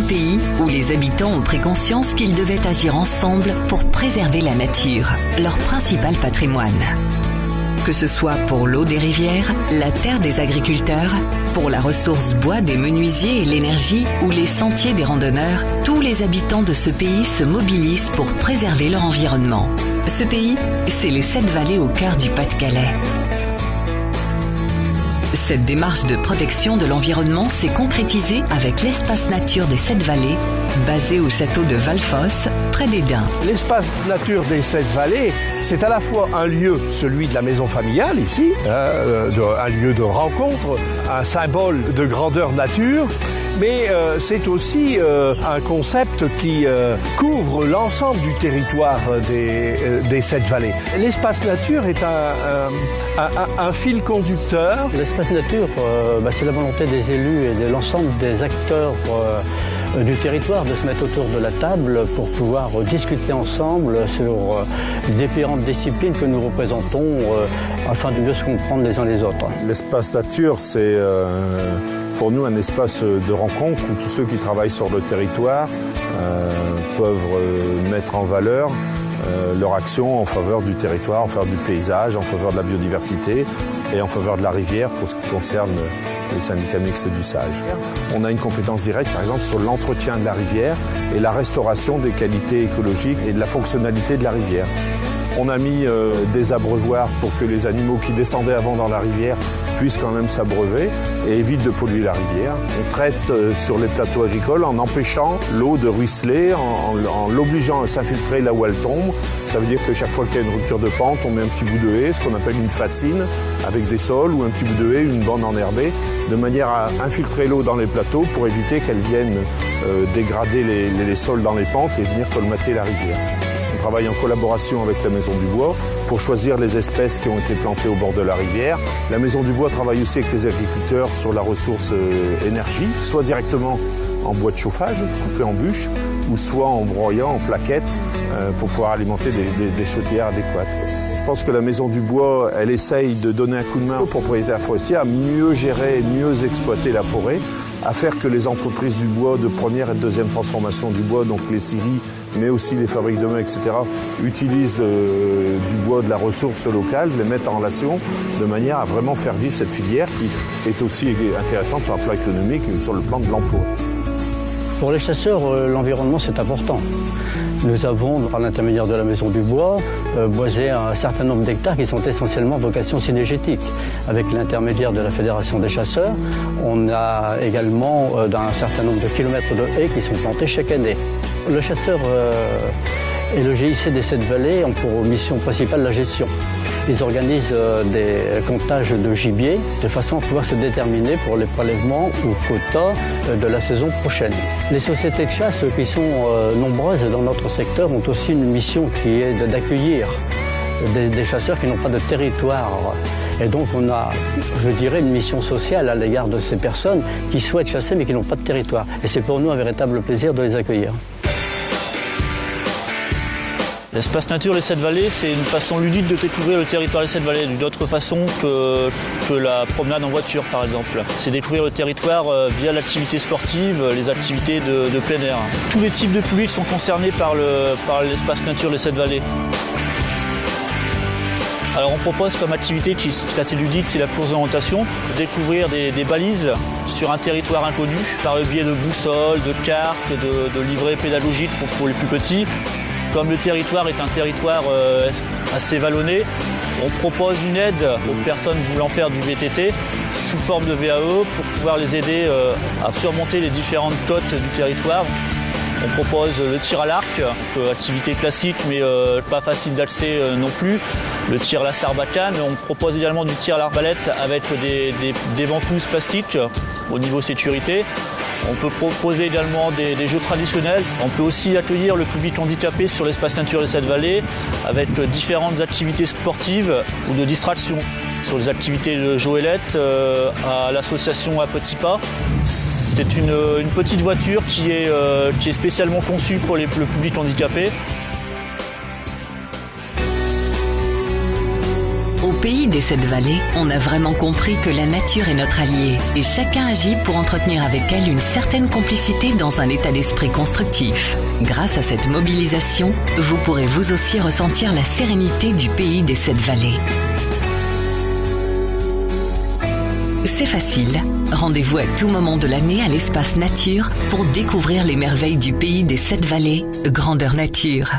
un pays où les habitants ont pris conscience qu'ils devaient agir ensemble pour préserver la nature, leur principal patrimoine. Que ce soit pour l'eau des rivières, la terre des agriculteurs, pour la ressource bois des menuisiers et l'énergie ou les sentiers des randonneurs, tous les habitants de ce pays se mobilisent pour préserver leur environnement. Ce pays, c'est les 7 vallées au cœur du Pas-de-Calais. Cette démarche de protection de l'environnement s'est concrétisée avec l'espace nature des 7 vallées, basé au château de Valfosse, près d'Esdin. L'espace nature des 7 vallées, c'est à la fois un lieu, celui de la maison familiale ici, un lieu de rencontre, un symbole de grandeur nature, mais c'est aussi un concept qui couvre l'ensemble du territoire des 7 vallées. L'espace nature est un fil conducteur. L'espace nature, c'est la volonté des élus et de l'ensemble des acteurs du territoire de se mettre autour de la table pour pouvoir discuter ensemble sur les différentes disciplines que nous représentons afin de mieux se comprendre les uns les autres. L'espace nature, c'est pour nous un espace de rencontre où tous ceux qui travaillent sur le territoire peuvent mettre en valeur leur action en faveur du territoire, en faveur du paysage, en faveur de la biodiversité et en faveur de la rivière pour ce qui concerne les syndicats mixtes du Sage. On a une compétence directe par exemple sur l'entretien de la rivière et la restauration des qualités écologiques et de la fonctionnalité de la rivière. On a mis des abreuvoirs pour que les animaux qui descendaient avant dans la rivière puissent quand même s'abreuver et évitent de polluer la rivière. On traite sur les plateaux agricoles en empêchant l'eau de ruisseler, en l'obligeant à s'infiltrer là où elle tombe. Ça veut dire que chaque fois qu'il y a une rupture de pente, on met un petit bout de haie, ce qu'on appelle une fascine, avec des sols ou un petit bout de haie, une bande enherbée, de manière à infiltrer l'eau dans les plateaux pour éviter qu'elle vienne dégrader les sols dans les pentes et venir colmater la rivière. On travaille en collaboration avec la Maison du Bois pour choisir les espèces qui ont été plantées au bord de la rivière. La Maison du Bois travaille aussi avec les agriculteurs sur la ressource énergie, soit directement en bois de chauffage, coupé en bûches, ou soit en broyant en plaquettes pour pouvoir alimenter des chaudières adéquates. Je pense que la Maison du Bois, elle essaye de donner un coup de main aux propriétaires forestiers à mieux gérer et mieux exploiter la forêt, à faire que les entreprises du bois de première et de deuxième transformation du bois, donc les scieries, mais aussi les fabriques de meubles, etc., utilisent du bois, de la ressource locale, les mettent en relation de manière à vraiment faire vivre cette filière qui est aussi intéressante sur le plan économique et sur le plan de l'emploi. Pour les chasseurs, l'environnement c'est important. Nous avons, par l'intermédiaire de la Maison du Bois, boisé un certain nombre d'hectares qui sont essentiellement de vocation cynégétique. Avec l'intermédiaire de la Fédération des chasseurs, on a également un certain nombre de kilomètres de haies qui sont plantés chaque année. Le chasseur et le GIC des 7 vallées ont pour mission principale la gestion. Ils organisent des comptages de gibier de façon à pouvoir se déterminer pour les prélèvements ou quotas de la saison prochaine. Les sociétés de chasse qui sont nombreuses dans notre secteur ont aussi une mission qui est d'accueillir des chasseurs qui n'ont pas de territoire. Et donc on a, je dirais, une mission sociale à l'égard de ces personnes qui souhaitent chasser mais qui n'ont pas de territoire. Et c'est pour nous un véritable plaisir de les accueillir. L'espace nature Les 7 vallées, c'est une façon ludique de découvrir le territoire des 7 vallées, d'une autre façon que la promenade en voiture par exemple. C'est découvrir le territoire via l'activité sportive, les activités de plein air. Tous les types de publics sont concernés par l'espace nature Les 7 vallées. Alors on propose comme activité qui est assez ludique, c'est la course d'orientation, découvrir des balises sur un territoire inconnu par le biais de boussoles, de cartes, de livrets pédagogiques pour les plus petits. Comme le territoire est un territoire assez vallonné, on propose une aide aux personnes voulant faire du VTT sous forme de VAE pour pouvoir les aider à surmonter les différentes côtes du territoire. On propose le tir à l'arc, activité classique mais pas facile d'accès non plus. Le tir à la sarbacane. On propose également du tir à l'arbalète avec des ventouses plastiques au niveau sécurité. On peut proposer également des jeux traditionnels. On peut aussi accueillir le public handicapé sur l'espace nature des 7 vallées avec différentes activités sportives ou de distraction. Sur les activités de Joëlette à l'association À Petits Pas. C'est une petite voiture qui est spécialement conçue pour le public handicapé. Au pays des 7 vallées, on a vraiment compris que la nature est notre allié et chacun agit pour entretenir avec elle une certaine complicité dans un état d'esprit constructif. Grâce à cette mobilisation, vous pourrez vous aussi ressentir la sérénité du pays des 7 vallées. C'est facile. Rendez-vous à tout moment de l'année à l'espace nature pour découvrir les merveilles du pays des 7 vallées, grandeur nature.